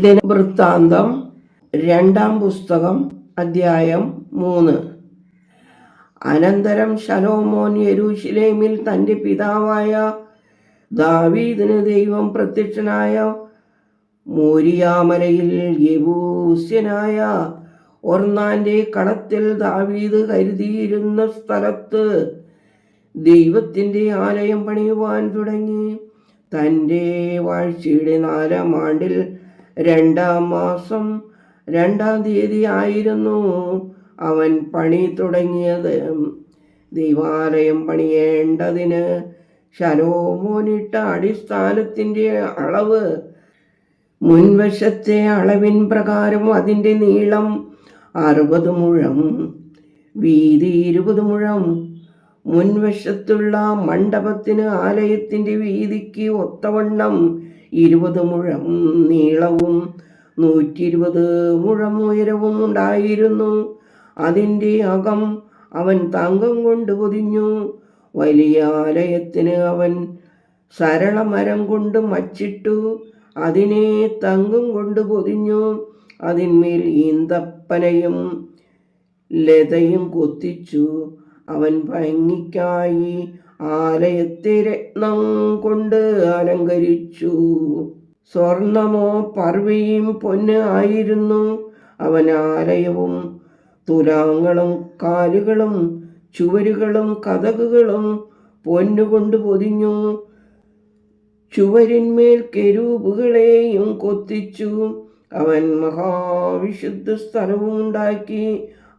ദിനവൃത്താന്തം 2-ാം പുസ്തകം അധ്യായം 3. അനന്തരം ശലോമോൻ യെരൂശലേമിൽ തൻ്റെ പിതാവായ ദാവീദിന് ദൈവം പ്രത്യക്ഷനായ മോരിയാമലയിൽ യെബൂസ്യനായ ഒർന്നാന്റെ കളത്തിൽ ദാവീദ് കരുതിയിരുന്ന സ്ഥലത്ത് ദൈവത്തിൻ്റെ ആലയം പണിയുവാൻ തുടങ്ങി. തൻ്റെ വാഴ്ചയുടെ 4-ാം ആണ്ടിൽ 2-ാം മാസം 2-ാം തീയതി ആയിരുന്നു അവൻ പണി തുടങ്ങിയത്. ദൈവാലയം പണിയേണ്ടതിന് ശലോമോനിട്ട അടിസ്ഥാനത്തിൻ്റെ അളവ് മുൻവശത്തെ അളവിൻ പ്രകാരം അതിൻ്റെ നീളം 60 മുഴം, വീതി 20 മുഴം. മുൻവശത്തുള്ള മണ്ഡപത്തിന് ആലയത്തിൻ്റെ വീതിക്ക് ഒത്തവണ്ണം 20 മുഴം നീളവും 120 മുഴം ഉയരവും ഉണ്ടായിരുന്നു. അതിൻ്റെ അകം അവൻ തങ്കം കൊണ്ട് പൊതിഞ്ഞു. വലിയ ആലയത്തിന് അവൻ സരളമരം കൊണ്ട് മച്ചിട്ടു, അതിനെ തങ്കം കൊണ്ട് പൊതിഞ്ഞു. അതിന്മേൽ ഈന്തപ്പനയും ലതയും കൊത്തിച്ചു. അവൻ ഭംഗിക്കായി ആലയത്തെ രത്നം കൊണ്ട് അലങ്കരിച്ചു. സ്വർണമോ പർവ്വയും പൊന്ന് ആയിരുന്നു. അവൻ ആലയവും തുലാങ്ങളും കാലുകളും ചുവരുകളും കതകുകളും പൊന്നുകൊണ്ട് പൊതിഞ്ഞു. ചുവരിന്മേൽ കെരൂബുകളെയും കൊത്തിച്ചു. അവൻ മഹാവിശുദ്ധ സ്ഥലവും ഉണ്ടാക്കി.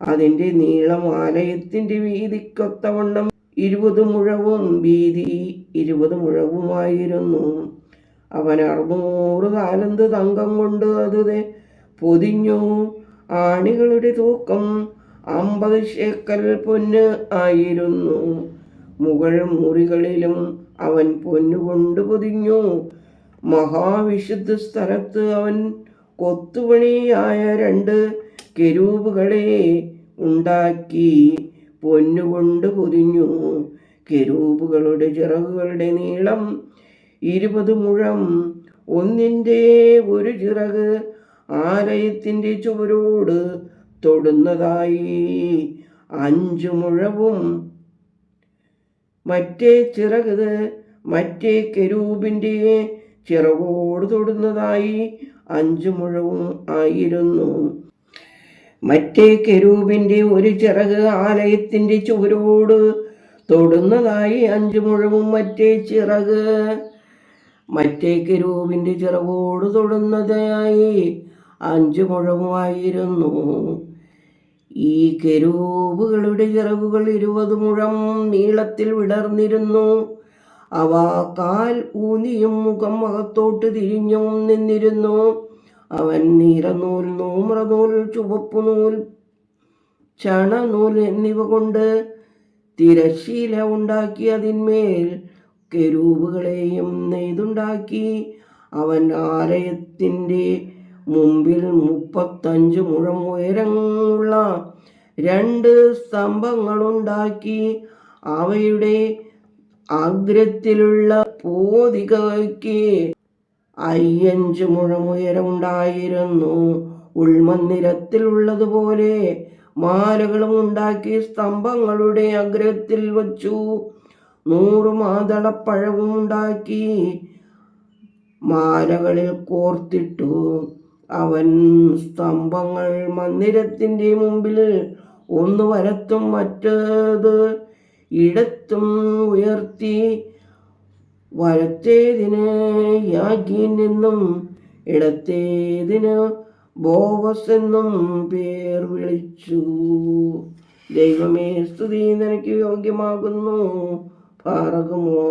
അതിൻ്റെ നീളം ആലയത്തിൻ്റെ വീതിക്കൊത്തവണ്ണം 20 മുഴവും വീതി 20 മുഴവുമായിരുന്നു. അവൻ 600 താലന്ത് തങ്കം കൊണ്ട് അത് പൊതിഞ്ഞു. ആണികളുടെ തൂക്കം 50 ശേക്കൽ പൊന്ന് ആയിരുന്നു. മുകൾ മുറികളിലും അവൻ പൊന്നുകൊണ്ട് പൊതിഞ്ഞു. മഹാവിശുദ്ധ സ്ഥലത്ത് അവൻ കൊത്തുപണിയായ 2 കെരൂബുകളെ ഉണ്ടാക്കി പൊന്നുകൊണ്ട് പൊതിഞ്ഞു. കെരൂബുകളുടെ ചിറകുകളുടെ നീളം 20 മുഴം. ഒന്നിൻ്റെ ഒരു ചിറക് ആലയത്തിൻ്റെ ചുവരോട് തൊടുന്നതായി 5 മുഴവും മറ്റേ ചിറക് മറ്റേ കെരൂബിൻ്റെ ചിറകോട് തൊടുന്നതായി 5 മുഴവും ആയിരുന്നു. മറ്റേ കെരൂബിൻ്റെ ഒരു ചിറക് ആലയത്തിൻ്റെ ചുവരോട് തൊടുന്നതായി 5 മുഴവും മറ്റേ കെരൂബിൻ്റെ ചിറകോട് തൊടുന്നതായി 5 മുഴവുമായിരുന്നു. ഈ കെരൂബുകളുടെ ചിറകുകൾ 20 മുഴം നീളത്തിൽ വിടർന്നിരുന്നു. അവ കാൽ ഊന്നിയും മുഖം അകത്തോട്ട് തിരിഞ്ഞും നിന്നിരുന്നു. അവൻ നീലനൂൽ, നൂമ്രനൂൽ, ചുവപ്പുനൂൽ, ചണനൂൽ എന്നിവ കൊണ്ട് തിരശ്ശീല ഉണ്ടാക്കി അതിന്മേൽ കെരൂബുകളെയും നെയ്തുണ്ടാക്കി. അവൻ ആലയത്തിൻ്റെ മുമ്പിൽ 35 മുഴം ഉയരമുള്ള 2 സ്തംഭങ്ങളുണ്ടാക്കി. അവയുടെ അഗ്രത്തിലുള്ള പോതികയ്ക്ക് 5 മുഴം ഉയരമുണ്ടായിരുന്നു. ഉൾമന്ദിരത്തിലുള്ളതുപോലെ മാലകളും ഉണ്ടാക്കി സ്തംഭങ്ങളുടെ അഗ്രത്തിൽ വച്ചു. 100 മാതളപ്പഴവും ഉണ്ടാക്കി മാലകളിൽ കോർത്തിട്ടു. അവൻ സ്തംഭങ്ങൾ മന്ദിരത്തിൻ്റെ മുമ്പിൽ ഒന്ന് വലത്തും മറ്റേത് ഇടത്തും ഉയർത്തി. വലത്തേതിന് യാഗീൻ എന്നും ഇടത്തേതിന് ബോവസ് എന്നും പേർ വിളിച്ചു. ദൈവമേ, സ്തുതി നിനക്ക് യോഗ്യമാകുന്നു. പാറകുമോ.